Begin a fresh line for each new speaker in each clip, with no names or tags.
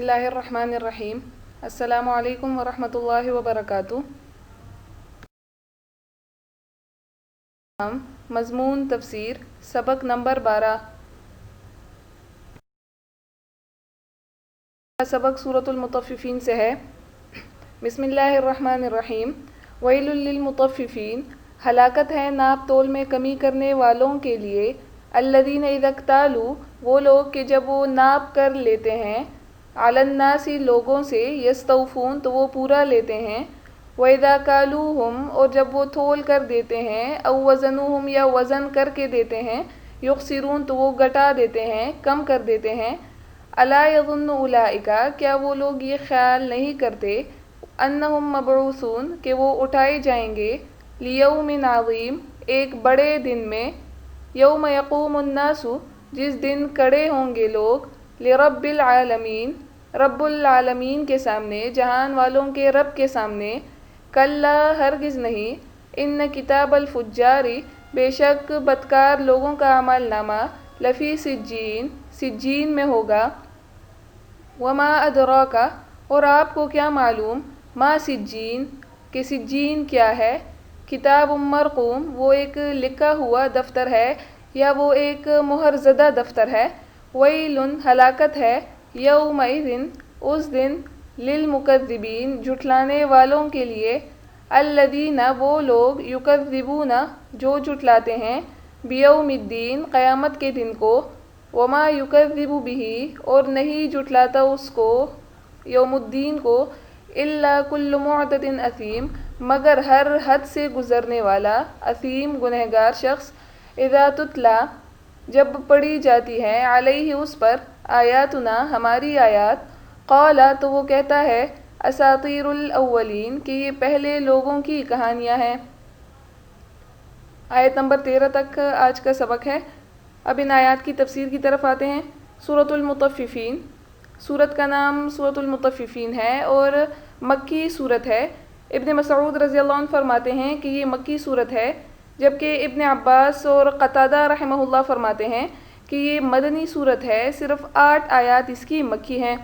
اللہ الرحمن الرحیم۔ السلام علیکم ورحمۃ اللہ وبرکاتہ۔ مضمون تفسیر سبق نمبر 12۔ سبق سورۃ المطففین سے ہے۔ بسم اللہ الرحمن الرحیم۔ ویل للمطففین، ہلاکت ہے ناپ تول میں کمی کرنے والوں کے لیے۔ الذین اذا اکتالوا، وہ لوگ کہ جب وہ ناپ کر لیتے ہیں، علی الناس لوگوں سے، یستوفون تو وہ پورا لیتے ہیں، وَإِذَا كَالُوهُمْ اور جب وہ تول کر دیتے ہیں، او وزنوہم یا وزن کر کے دیتے ہیں، یخسرون تو وہ گھٹا دیتے ہیں، کم کر دیتے ہیں۔ الا یظن اولئک، کیا وہ لوگ یہ خیال نہیں کرتے، انہم مبعوثون کہ وہ اٹھائے جائیں گے، لیوم عظیم ایک بڑے دن میں، یوم یقوم الناس جس دن کھڑے ہوں گے لوگ، لرب العالمین رب العالمین کے سامنے، جہان والوں کے رب کے سامنے۔ کلا ہرگز نہیں، ان کتاب الفجار بے شک بدکار لوگوں کا اعمال نامہ، لفی سجین سجین میں ہوگا۔ وما ادراک اور آپ کو کیا معلوم، ما سجین کہ سجین کیا ہے۔ کتاب مرقوم وہ ایک لکھا ہوا دفتر ہے یا وہ ایک مہر زدہ دفتر ہے۔ ویل ہلاکت ہے، یومئذ اس دن، للمکذبین جھٹلانے والوں کے لیے، الذین وہ لوگ، یکذبون جو جھٹلاتے ہیں، بیوم الدین قیامت کے دن کو، وما یکذب بہ اور نہیں جھٹلاتا اس کو، یوم الدین کو، الا کل معتد اثیم مگر ہر حد سے گزرنے والا، اثیم گنہگار شخص۔ اذا تتلی جب پڑھی جاتی ہے، علیہ اس پر، آیاتنا ہماری آیات، قال تو وہ کہتا ہے، اساطیر الاولین کہ یہ پہلے لوگوں کی کہانیاں ہیں۔ آیت نمبر 13 تک آج کا سبق ہے۔ اب ان آیات کی تفسیر کی طرف آتے ہیں۔ سورۃ المطففین، سورت کا نام سورۃ المطففین ہے اور مکی سورت ہے۔ ابن مسعود رضی اللہ عنہ فرماتے ہیں کہ یہ مکی سورت ہے، جبکہ ابن عباس اور قتادہ رحمہ اللہ فرماتے ہیں کہ یہ مدنی سورت ہے، صرف 8 آیات اس کی مکی ہیں۔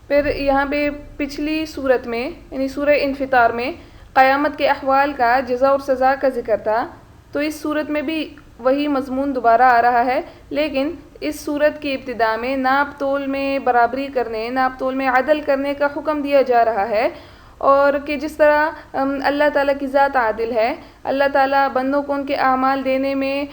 پھر یہاں پہ پچھلی سورت میں یعنی سورہ انفطار میں قیامت کے احوال کا، جزا اور سزا کا ذکر تھا، تو اس سورت میں بھی وہی مضمون دوبارہ آ رہا ہے، لیکن اس سورت کی ابتدا میں ناپ تول میں برابری کرنے، ناپ تول میں عدل کرنے کا حکم دیا جا رہا ہے، اور کہ جس طرح اللہ تعالیٰ کی ذات عادل ہے، اللہ تعالیٰ بندوں کو ان کے اعمال دینے میں،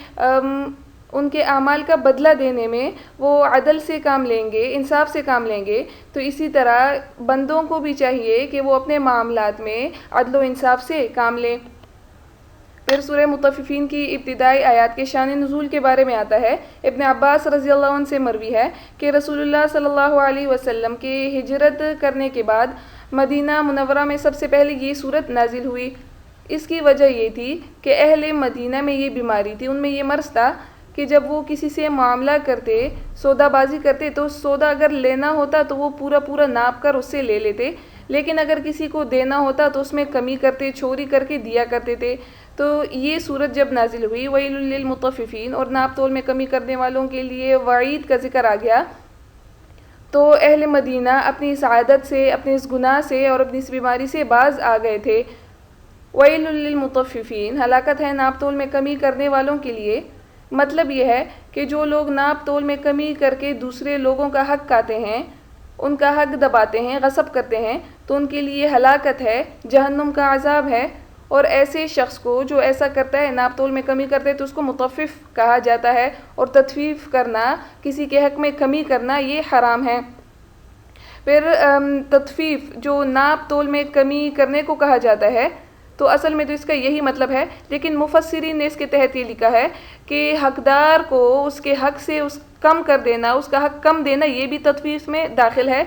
ان کے اعمال کا بدلہ دینے میں وہ عدل سے کام لیں گے، انصاف سے کام لیں گے، تو اسی طرح بندوں کو بھی چاہیے کہ وہ اپنے معاملات میں عدل و انصاف سے کام لیں۔ پھر سورہ مطففین کی ابتدائی آیات کے شان نزول کے بارے میں آتا ہے۔ ابن عباس رضی اللہ عنہ سے مروی ہے کہ رسول اللہ صلی اللہ علیہ وسلم کے ہجرت کرنے کے بعد مدینہ منورہ میں سب سے پہلے یہ سورت نازل ہوئی۔ اس کی وجہ یہ تھی کہ اہل مدینہ میں یہ بیماری تھی، ان میں یہ مرض تھا کہ جب وہ کسی سے معاملہ کرتے، سودا بازی کرتے، تو سودا اگر لینا ہوتا تو وہ پورا ناپ کر اس سے لے لیتے، لیکن اگر کسی کو دینا ہوتا تو اس میں کمی کرتے، چوری کر کے دیا کرتے تھے۔ تو یہ سورت جب نازل ہوئی، ویل للمطففین اور ناپ تول میں کمی کرنے والوں کے لیے وعید کا ذکر آ گیا، تو اہل مدینہ اپنی اس عادت سے، اپنے اس گناہ سے اور اپنی اس بیماری سے باز آ گئے تھے۔ ویل للمطففین ہلاکت ہے ناپ تول میں کمی کرنے والوں کے لیے، مطلب یہ ہے کہ جو لوگ ناپ تول میں کمی کر کے دوسرے لوگوں کا حق کھاتے ہیں، ان کا حق دباتے ہیں، غصب کرتے ہیں، تو ان کے لیے ہلاکت ہے، جہنم کا عذاب ہے۔ اور ایسے شخص کو جو ایسا کرتا ہے، ناپ تول میں کمی کرتا ہے، تو اس کو مطفف کہا جاتا ہے، اور تطفیف کرنا، کسی کے حق میں کمی کرنا، یہ حرام ہے۔ پھر تطفیف جو ناپ تول میں کمی کرنے کو کہا جاتا ہے، تو اصل میں تو اس کا یہی مطلب ہے، لیکن مفسرین نے اس کے تحت یہ لکھا ہے کہ حقدار کو اس کے حق سے کم کر دینا، اس کا حق کم دینا، یہ بھی تطفیف میں داخل ہے،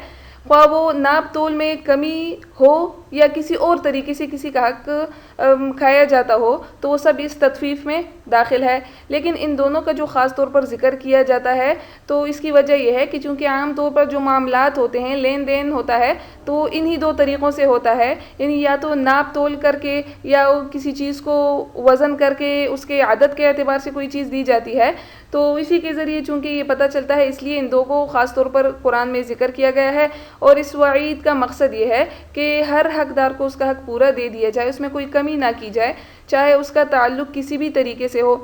خواہ وہ ناپ تول میں کمی ہو یا کسی اور طریقے سے کسی کا حق کھایا جاتا ہو تو وہ سب اس تطفیف میں داخل ہے۔ لیکن ان دونوں کا جو خاص طور پر ذکر کیا جاتا ہے تو اس کی وجہ یہ ہے کہ چونکہ عام طور پر جو معاملات ہوتے ہیں، لین دین ہوتا ہے، تو انہی دو طریقوں سے ہوتا ہے، یعنی یا تو ناپ تول کر کے یا کسی چیز کو وزن کر کے اس کے عدد کے اعتبار سے کوئی چیز دی جاتی ہے، تو اسی کے ذریعے چونکہ یہ پتہ چلتا ہے، اس لیے ان دو کو خاص طور پر قرآن میں ذکر کیا گیا ہے۔ اور اس وعید کا مقصد یہ ہے کہ ہر حقدار کو اس کا حق پورا دے دیا جائے، اس میں کوئی کمی نہ کی جائے، چاہے اس کا تعلق کسی بھی طریقے سے ہو،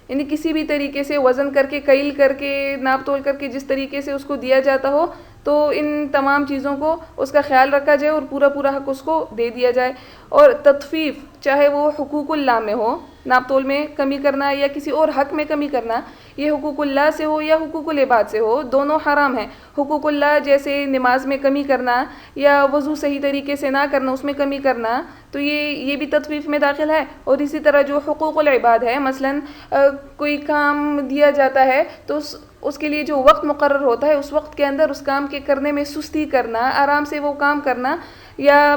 یعنی کسی بھی طریقے سے وزن کر کے، کیل کر کے، ناپ تول کر کے، جس طریقے سے اس کو دیا جاتا ہو، تو ان تمام چیزوں کو اس کا خیال رکھا جائے اور پورا پورا حق اس کو دے دیا جائے۔ اور تطفیف چاہے وہ حقوق اللہ میں ہو، ناپ تول میں کمی کرنا یا کسی اور حق میں کمی کرنا، یہ حقوق اللہ سے ہو یا حقوق العباد سے ہو، دونوں حرام ہیں۔ حقوق اللہ جیسے نماز میں کمی کرنا یا وضو صحیح طریقے سے نہ کرنا، اس میں کمی کرنا، تو یہ بھی تطفیف میں داخل ہے۔ اور اسی طرح جو حقوق العباد ہے، مثلاً کوئی کام دیا جاتا ہے تو اس کے لیے جو وقت مقرر ہوتا ہے، اس وقت کے اندر اس کام کے کرنے میں سستی کرنا، آرام سے وہ کام کرنا، یا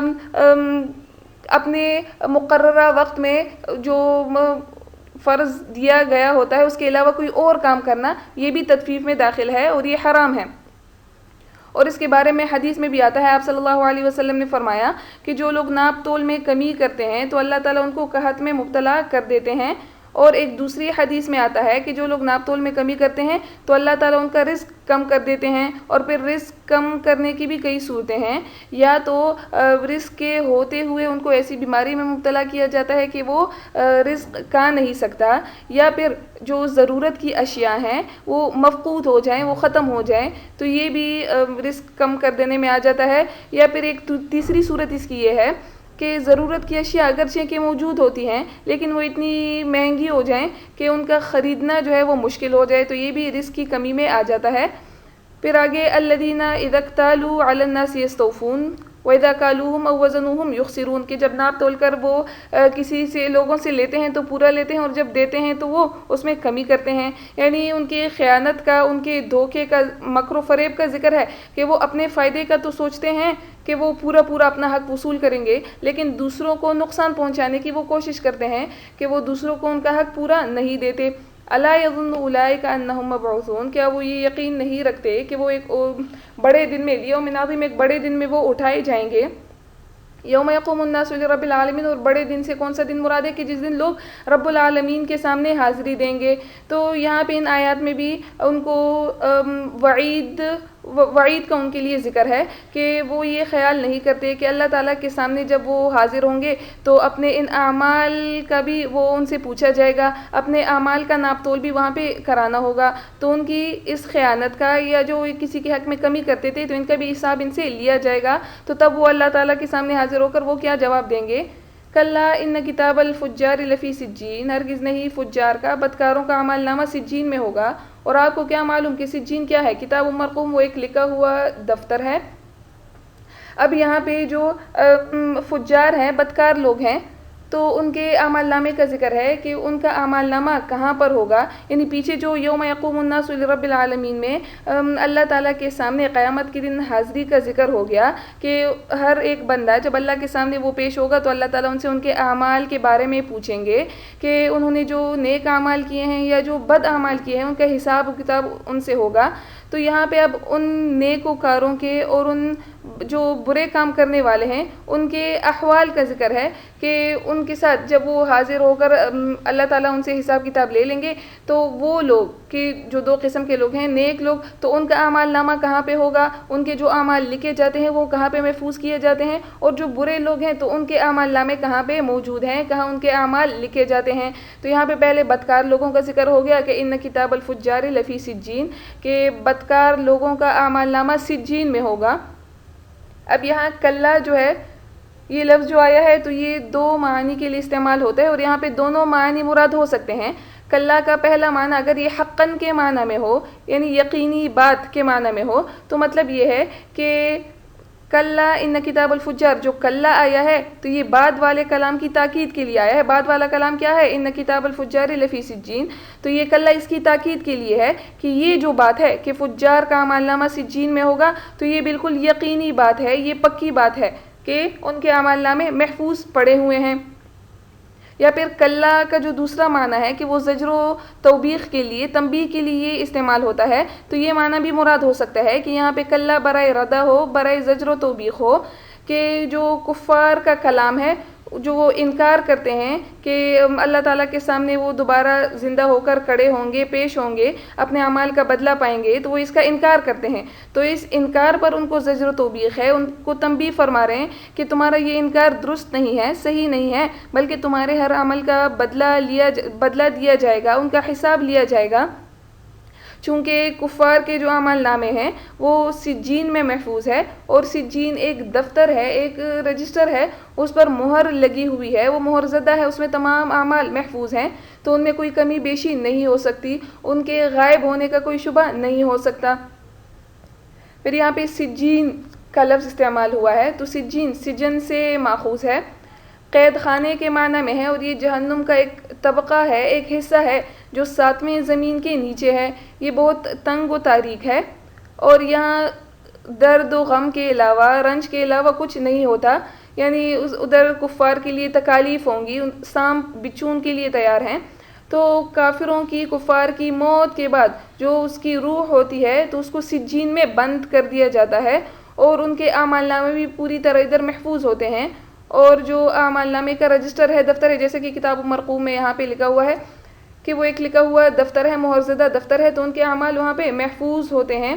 اپنے مقررہ وقت میں جو فرض دیا گیا ہوتا ہے اس کے علاوہ کوئی اور کام کرنا، یہ بھی تطفیف میں داخل ہے اور یہ حرام ہے۔ اور اس کے بارے میں حدیث میں بھی آتا ہے، آپ صلی اللہ علیہ وسلم نے فرمایا کہ جو لوگ ناپ تول میں کمی کرتے ہیں تو اللہ تعالیٰ ان کو قحط میں مبتلا کر دیتے ہیں۔ اور ایک دوسری حدیث میں آتا ہے کہ جو لوگ ناپ تول میں کمی کرتے ہیں تو اللہ تعالیٰ ان کا رزق کم کر دیتے ہیں۔ اور پھر رزق کم کرنے کی بھی کئی صورتیں ہیں، یا تو رزق کے ہوتے ہوئے ان کو ایسی بیماری میں مبتلا کیا جاتا ہے کہ وہ رزق کھا نہیں سکتا، یا پھر جو ضرورت کی اشیاء ہیں وہ مفقود ہو جائیں، وہ ختم ہو جائیں، تو یہ بھی رزق کم کر دینے میں آ جاتا ہے۔ یا پھر ایک تیسری صورت اس کی یہ ہے کہ ضرورت کی اشیاء اگرچہ کہ موجود ہوتی ہیں لیکن وہ اتنی مہنگی ہو جائیں کہ ان کا خریدنا جو ہے وہ مشکل ہو جائے، تو یہ بھی رزق کی کمی میں آ جاتا ہے۔ پھر آگے الذین اذا اکتالوا علی الناس یستوفون وَإِذَا كَالُوهُمْ أَوْ وَزَنُوهُمْ يُخْسِرُونَ، کہ جب ناپ تول کر وہ کسی سے لوگوں سے لیتے ہیں تو پورا لیتے ہیں، اور جب دیتے ہیں تو وہ اس میں کمی کرتے ہیں۔ یعنی ان کی خیانت کا، ان کے دھوکے کا، مکر و فریب کا ذکر ہے کہ وہ اپنے فائدے کا تو سوچتے ہیں کہ وہ پورا پورا اپنا حق وصول کریں گے، لیکن دوسروں کو نقصان پہنچانے کی وہ کوشش کرتے ہیں کہ وہ دوسروں کو ان کا حق پورا نہیں دیتے۔ الا یظن اولئک انہم مبعوثون، کیا وہ یہ یقین نہیں رکھتے کہ وہ ایک بڑے دن میں، یوم عظیم، ایک بڑے دن میں وہ اٹھائے جائیں گے۔ یوم یقوم الناس لرب العالمین، اور بڑے دن سے کون سا دن مراد ہے کہ جس دن لوگ رب العالمین کے سامنے حاضری دیں گے۔ تو یہاں پہ ان آیات میں بھی ان کو وعید کا ان کے لیے ذکر ہے کہ وہ یہ خیال نہیں کرتے کہ اللہ تعالیٰ کے سامنے جب وہ حاضر ہوں گے تو اپنے ان اعمال کا بھی وہ ان سے پوچھا جائے گا، اپنے اعمال کا ناپ تول بھی وہاں پہ کرانا ہوگا، تو ان کی اس خیانت کا یا جو کسی کے حق میں کمی کرتے تھے تو ان کا بھی حساب ان سے لیا جائے گا۔ تو تب وہ اللہ تعالیٰ کے سامنے حاضر ہو کر وہ کیا جواب دیں گے؟ کلا ان کتاب الفجار لفی سجین، ہرگز نہیں فجار کا، بدکاروں کا اعمال نامہ سجین میں ہوگا۔ اور آپ کو کیا معلوم کہ سجین کیا ہے؟ کتاب مرقوم، وہ ایک لکھا ہوا دفتر ہے۔ اب یہاں پہ جو فجار ہیں، بدکار لوگ ہیں، تو ان کے اعمال نامے کا ذکر ہے کہ ان کا اعمال نامہ کہاں پر ہوگا۔ یعنی پیچھے جو یوم یقوم الناس لرب العالمین میں اللہ تعالیٰ کے سامنے قیامت کے دن حاضری کا ذکر ہو گیا کہ ہر ایک بندہ جب اللہ کے سامنے وہ پیش ہوگا تو اللہ تعالیٰ ان سے ان کے اعمال کے بارے میں پوچھیں گے کہ انہوں نے جو نیک اعمال کیے ہیں یا جو بد اعمال کیے ہیں، ان کا حساب و کتاب ان سے ہوگا۔ تو یہاں پہ اب ان نیکوکاروں کے اور ان جو برے کام کرنے والے ہیں ان کے احوال کا ذکر ہے کہ ان کے ساتھ جب وہ حاضر ہو کر اللہ تعالیٰ ان سے حساب کتاب لے لیں گے تو وہ لوگ کہ جو دو قسم کے لوگ ہیں، نیک لوگ تو ان کا اعمال نامہ کہاں پہ ہوگا، ان کے جو اعمال لکھے جاتے ہیں وہ کہاں پہ محفوظ کیے جاتے ہیں، اور جو برے لوگ ہیں تو ان کے اعمال نامے کہاں پہ موجود ہیں، کہاں ان کے اعمال لکھے جاتے ہیں۔ تو یہاں پہ پہلے بدکار لوگوں کا ذکر ہو گیا کہ ان کتاب الفجار لفی سجین، کہ بدکار لوگوں کا اعمال نامہ سجین میں ہوگا۔ اب یہاں کلا جو ہے، یہ لفظ جو آیا ہے تو یہ دو معنی کے لیے استعمال ہوتا ہے، اور یہاں پہ دونوں معنی مراد ہو سکتے ہیں۔ کلا کا پہلا معنی اگر یہ حقاً کے معنی میں ہو، یعنی یقینی بات کے معنی میں ہو، تو مطلب یہ ہے کہ کلا ان کتاب الفجار، جو کلا آیا ہے تو یہ بعد والے کلام کی تاکید کے لیے آیا ہے۔ بعد والا کلام کیا ہے؟ ان کتاب الفجار لفی سجین، تو یہ کلا اس کی تاکید کے لیے ہے کہ یہ جو بات ہے کہ فجار کا اعمال نامہ سجین میں ہوگا تو یہ بالکل یقینی بات ہے، یہ پکی بات ہے۔ کہ ان کے اعمال نامے محفوظ پڑے ہوئے ہیں۔ یا پھر کلا کا جو دوسرا معنی ہے کہ وہ زجر و توبیخ کے لیے، تنبیہ کے لیے استعمال ہوتا ہے، تو یہ معنی بھی مراد ہو سکتا ہے کہ یہاں پہ کلا برائے ردع ہو، برائے زجر و توبیخ ہو، کہ جو کفار کا کلام ہے، جو وہ انکار کرتے ہیں کہ اللہ تعالیٰ کے سامنے وہ دوبارہ زندہ ہو کر کھڑے ہوں گے، پیش ہوں گے، اپنے اعمال کا بدلہ پائیں گے، تو وہ اس کا انکار کرتے ہیں۔ تو اس انکار پر ان کو زجر و توبیخ ہے، ان کو تنبیہ فرما رہے ہیں کہ تمہارا یہ انکار درست نہیں ہے، صحیح نہیں ہے، بلکہ تمہارے ہر عمل کا بدلہ دیا جائے گا، ان کا حساب لیا جائے گا۔ چونکہ کفار کے جو اعمال نامے ہیں وہ سجین میں محفوظ ہے، اور سجین ایک دفتر ہے، ایک رجسٹر ہے، اس پر مہر لگی ہوئی ہے، وہ مہر زدہ ہے، اس میں تمام اعمال محفوظ ہیں، تو ان میں کوئی کمی بیشی نہیں ہو سکتی، ان کے غائب ہونے کا کوئی شبہ نہیں ہو سکتا۔ پھر یہاں پہ سجین کا لفظ استعمال ہوا ہے، تو سجین سجن سے ماخوذ ہے، قید خانے کے معنی میں ہے، اور یہ جہنم کا ایک طبقہ ہے، ایک حصہ ہے جو 7ویں زمین کے نیچے ہے۔ یہ بہت تنگ و تاریک ہے، اور یہاں درد و غم کے علاوہ، رنج کے علاوہ کچھ نہیں ہوتا، یعنی ادھر کفار کے لیے تکالیف ہوں گی، سام بچون کے لیے تیار ہیں۔ تو کافروں کی، کفار کی موت کے بعد جو اس کی روح ہوتی ہے تو اس کو سجین میں بند کر دیا جاتا ہے، اور ان کے اعمال نامے بھی پوری طرح ادھر محفوظ ہوتے ہیں، اور جو اعمال نامے کا رجسٹر ہے، دفتر ہے، جیسے کہ کتاب مرقوم میں یہاں پہ لکھا ہوا ہے کہ وہ ایک لکھا ہوا دفتر ہے، مہر زدہ دفتر ہے، تو ان کے اعمال وہاں پہ محفوظ ہوتے ہیں۔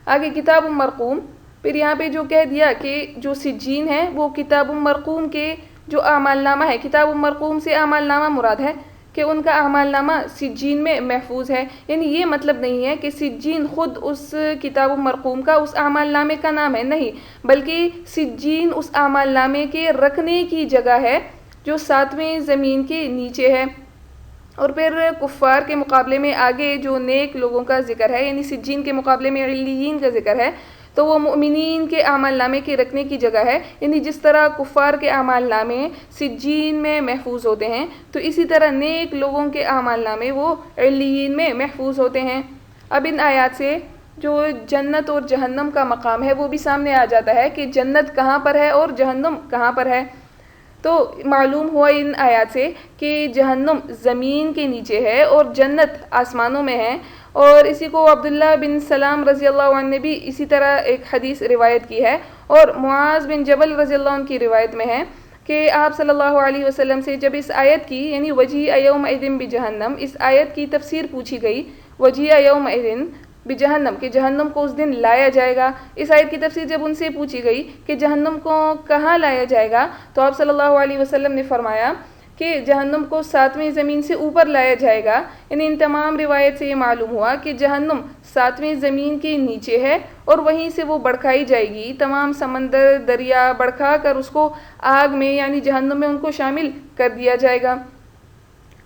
آگے کتاب مرقوم، پھر یہاں پہ جو کہہ دیا کہ جو سجین ہے وہ کتاب مرقوم کے جو اعمال نامہ ہے، کتاب مرقوم سے اعمال نامہ مراد ہے کہ ان کا اعمال نامہ سجین میں محفوظ ہے، یعنی یہ مطلب نہیں ہے کہ سجین خود اس کتاب مرقوم کا، اس اعمال نامے کا نام ہے، نہیں، بلکہ سجین اس اعمال نامے کے رکھنے کی جگہ ہے جو 7ویں زمین کے نیچے ہے۔ اور پھر کفار کے مقابلے میں آگے جو نیک لوگوں کا ذکر ہے، یعنی سجین کے مقابلے میں علیین کا ذکر ہے، تو وہ مؤمنین کے اعمال نامے کے رکھنے کی جگہ ہے، یعنی جس طرح کفار کے اعمال نامے سجین میں محفوظ ہوتے ہیں، تو اسی طرح نیک لوگوں کے اعمال نامے وہ علیین میں محفوظ ہوتے ہیں۔ اب ان آیات سے جو جنت اور جہنم کا مقام ہے وہ بھی سامنے آ جاتا ہے کہ جنت کہاں پر ہے اور جہنم کہاں پر ہے۔ تو معلوم ہوا ان آیات سے کہ جہنم زمین کے نیچے ہے اور جنت آسمانوں میں ہے، اور اسی کو عبداللہ بن سلام رضی اللہ عنہ نے بھی اسی طرح ایک حدیث روایت کی ہے، اور معاذ بن جبل رضی اللہ عنہ کی روایت میں ہے کہ آپ صلی اللہ علیہ وسلم سے جب اس آیت کی، یعنی وجیء یومئذ بجہنم، اس آیت کی تفسیر پوچھی گئی، وجیء یومئذ بجہنم، کہ جہنم کو اس دن لایا جائے گا، اس آیت کی تفسیر جب ان سے پوچھی گئی کہ جہنم کو کہاں لایا جائے گا، تو آپ صلی اللہ علیہ وسلم نے فرمایا کہ جہنم کو 7ویں زمین سے اوپر لایا جائے گا، یعنی ان تمام روایت سے یہ معلوم ہوا کہ جہنم 7ویں زمین کے نیچے ہے، اور وہیں سے وہ بڑھکائی جائے گی، تمام سمندر دریا بڑھکا کر اس کو آگ میں، یعنی جہنم میں ان کو شامل کر دیا جائے گا۔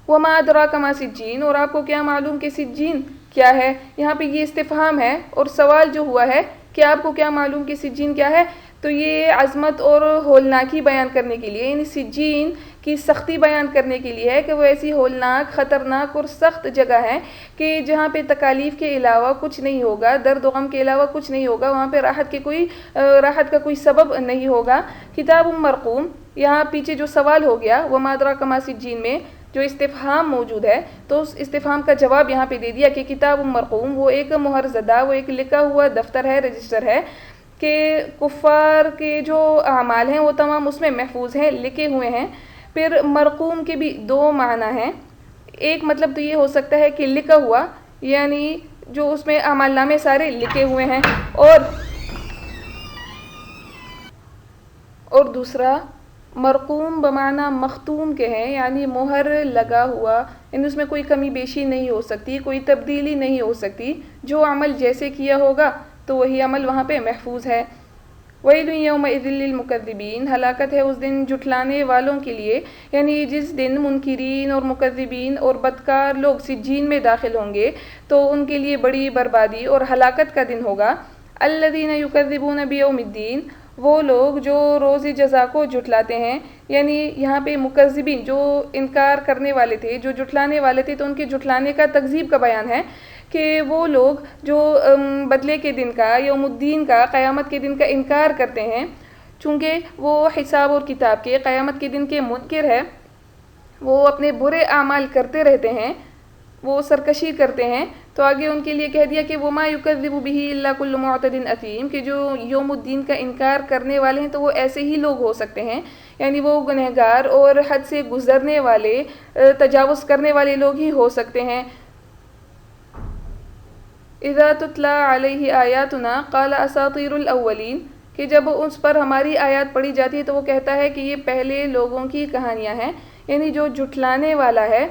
وَمَا أَدْرَاكَ مَا سِجِّينٌ، اور آپ کو کیا معلوم کہ سجین کیا ہے؟ یہاں پہ یہ استفہام ہے، اور سوال جو ہوا ہے کہ آپ کو کیا معلوم کہ سجین کیا ہے، تو یہ عظمت اور ہولناکی بیان کرنے کے لیے، یعنی سجین کی سختی بیان کرنے کے لیے ہے کہ وہ ایسی ہولناک، خطرناک اور سخت جگہ ہے کہ جہاں پہ تکالیف کے علاوہ کچھ نہیں ہوگا، درد و غم کے علاوہ کچھ نہیں ہوگا، وہاں پہ راحت کا کوئی سبب نہیں ہوگا۔ کتاب مرقوم، یہاں پیچھے جو سوال ہو گیا وَمَا أَدْرَاكَ مَا سِجِّينٌ میں جو استفہام موجود ہے، تو اس استفہام کا جواب یہاں پہ دے دیا کہ کتاب مرقوم وہ ایک مہر زدہ، وہ ایک لکھا ہوا دفتر ہے، رجسٹر ہے، کہ کفار کے جو اعمال ہیں وہ تمام اس میں محفوظ ہیں، لکھے ہوئے ہیں۔ پھر مرقوم کے بھی دو معنی ہیں، ایک مطلب تو یہ ہو سکتا ہے کہ لکھا ہوا، یعنی جو اس میں اعمال نامے سارے لکھے ہوئے ہیں، اور دوسرا مرقوم بمعنی مختوم کے ہیں، یعنی مہر لگا ہوا، یعنی اس میں کوئی کمی بیشی نہیں ہو سکتی، کوئی تبدیلی نہیں ہو سکتی، جو عمل جیسے کیا ہوگا تو وہی عمل وہاں پہ محفوظ ہے۔ وَيْلٌ يَوْمَئِذٍ لِّلْمُكَذِّبِينَ، ہلاکت ہے اس دن جھٹلانے والوں کے لیے، یعنی جس دن منکرین اور مکذبین اور بدکار لوگ سجین میں داخل ہوں گے تو ان کے لیے بڑی بربادی اور ہلاکت کا دن ہوگا۔ الَّذِينَ يُكَذِّبُونَ بِيَوْمِ الدِّينِ، وہ لوگ جو روز جزا کو جھٹلاتے ہیں، یعنی یہاں پہ مکذبین جو انکار کرنے والے تھے، جو جھٹلانے والے تھے، تو ان کے جھٹلانے کا تکذیب کا بیان ہے کہ وہ لوگ جو بدلے کے دن کا، یوم الدین کا، قیامت کے دن کا انکار کرتے ہیں، چونکہ وہ حساب اور کتاب کے قیامت کے دن کے منکر ہے، وہ اپنے برے اعمال کرتے رہتے ہیں، وہ سرکشی کرتے ہیں، تو آگے ان کے لیے کہہ دیا کہ وما یکذب بہ الا کل معتد اثیم، کہ جو یوم الدین کا انکار کرنے والے ہیں تو وہ ایسے ہی لوگ ہو سکتے ہیں، یعنی وہ گنہگار اور حد سے گزرنے والے، تجاوز کرنے والے لوگ ہی ہو سکتے ہیں۔ اذا تتلی علیہ آیاتنا قال اساطیر الاولین، کہ جب اس پر ہماری آیات پڑھی جاتی ہے تو وہ کہتا ہے کہ یہ پہلے لوگوں کی کہانیاں ہیں، یعنی جو جھٹلانے والا ہے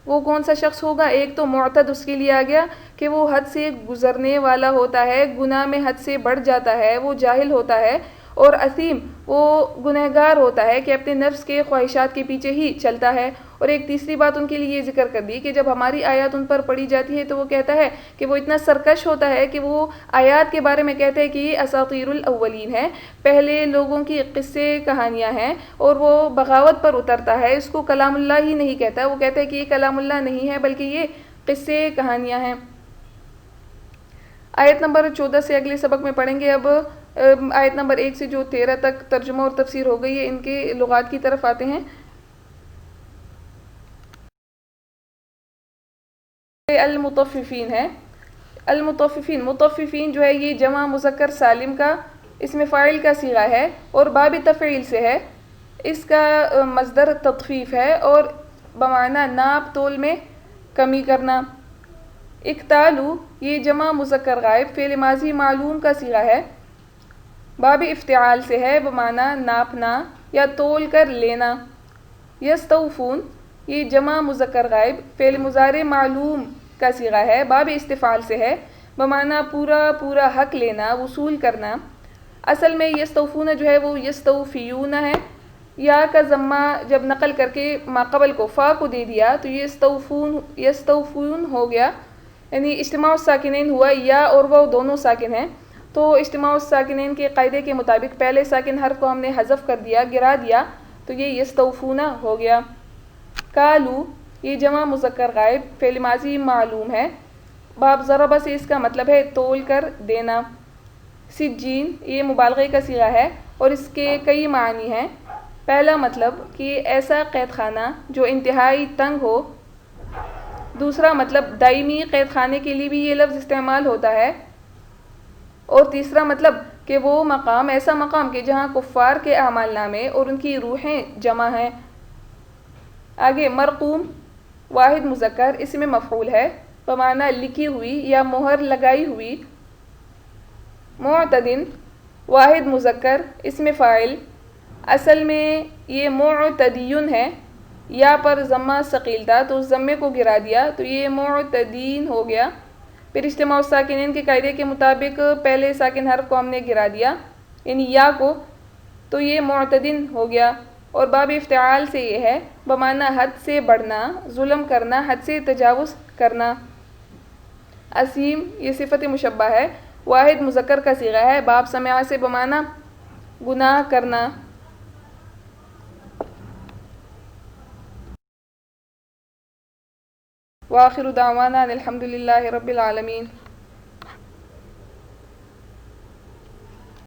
وہ کون سا شخص ہوگا؟ ایک تو معتد اس کے لیے آ گیا کہ وہ حد سے گزرنے والا ہوتا ہے، گناہ میں حد سے بڑھ جاتا ہے، وہ جاہل ہوتا ہے، اور اثیم وہ گنہگار ہوتا ہے کہ اپنے نفس کے خواہشات کے پیچھے ہی چلتا ہے۔ اور ایک تیسری بات ان کے لیے یہ ذکر کر دی کہ جب ہماری آیات ان پر پڑھی جاتی ہے تو وہ کہتا ہے کہ وہ اتنا سرکش ہوتا ہے کہ وہ آیات کے بارے میں کہتا ہے کہ یہ اساطیر الاولین ہے، پہلے لوگوں کی قصے کہانیاں ہیں، اور وہ بغاوت پر اترتا ہے، اس کو کلام اللہ ہی نہیں کہتا، وہ کہتا ہے کہ یہ کلام اللہ نہیں ہے بلکہ یہ قصے کہانیاں ہیں۔ آیت نمبر 14 سے اگلے سبق میں پڑھیں گے۔ اب آیت نمبر 1 سے جو 13 تک ترجمہ اور تفسیر ہو گئی ہے، ان کے لغات کی طرف آتے ہیں۔ المطففین ہے، المطففین، مطففین جو ہے یہ جمع مذکر سالم کا اسم فاعل کا صیغہ ہے اور باب تفعیل سے ہے، اس کا مصدر تطفیف ہے اور بمعنی ناپ تول میں کمی کرنا۔ اکتالو یہ جمع مذکر غائب فعل ماضی معلوم کا صیغہ ہے، باب افتعال سے ہے بمعنی ناپنا یا تول کر لینا۔ یستوفون یہ جمع مذکر غائب فعل مضارع معلوم کا صیغہ ہے، باب استفعال سے ہے بمعنی پورا پورا حق لینا، وصول کرنا۔ اصل میں یستوفون جو ہے وہ یستوفیون ہے، یا کا ضمہ جب نقل کر کے ما قبل کو فا کو دے دیا تو یستوفون ہو گیا، یعنی اجتماع الساکنین ہوا، یا اور وہ دونوں ساکن ہیں، تو اجتماع الساکنین کے قاعدے کے مطابق پہلے ساکن حرف کو ہم نے حذف کر دیا، گرا دیا، تو یہ یستوفون ہو گیا۔ کالو یہ جمع مذکر غائب فعل ماضی معلوم ہے، باب ضربہ سے اس کا مطلب ہے تول کر دینا۔ سجین یہ مبالغے کا صیغہ ہے اور اس کے کئی معنی ہیں۔ پہلا مطلب کہ ایسا قید خانہ جو انتہائی تنگ ہو، دوسرا مطلب دائمی قید خانے کے لیے بھی یہ لفظ استعمال ہوتا ہے، اور تیسرا مطلب کہ وہ مقام ایسا مقام کہ جہاں کفار کے اعمال نامے اور ان کی روحیں جمع ہیں۔ آگے مرقوم واحد مذکر اسم مفعول ہے بمعنی لکھی ہوئی یا مہر لگائی ہوئی۔ معتدن واحد مذکر اسم فاعل، اصل میں یہ معتدیون ہے، یا پر ضمہ ثقیل تھا تو ضمے کو گرا دیا تو یہ معتدین ہو گیا۔ پھر اجتماع الساکنین کے قاعدے کے مطابق پہلے ساکن حرف کو ہم نے گرا دیا یعنی یا کو، تو یہ معتدن ہو گیا۔ اور باب افتعال سے یہ ہے بمعنی حد سے بڑھنا، ظلم کرنا، حد سے تجاوز کرنا۔ عظیم یہ صفت مشبہ ہے، واحد مذکر کا صیغہ ہے، باب سمع سے بمعنی گناہ کرنا۔ وآخر دعوانا الحمد للہ رب العالمین۔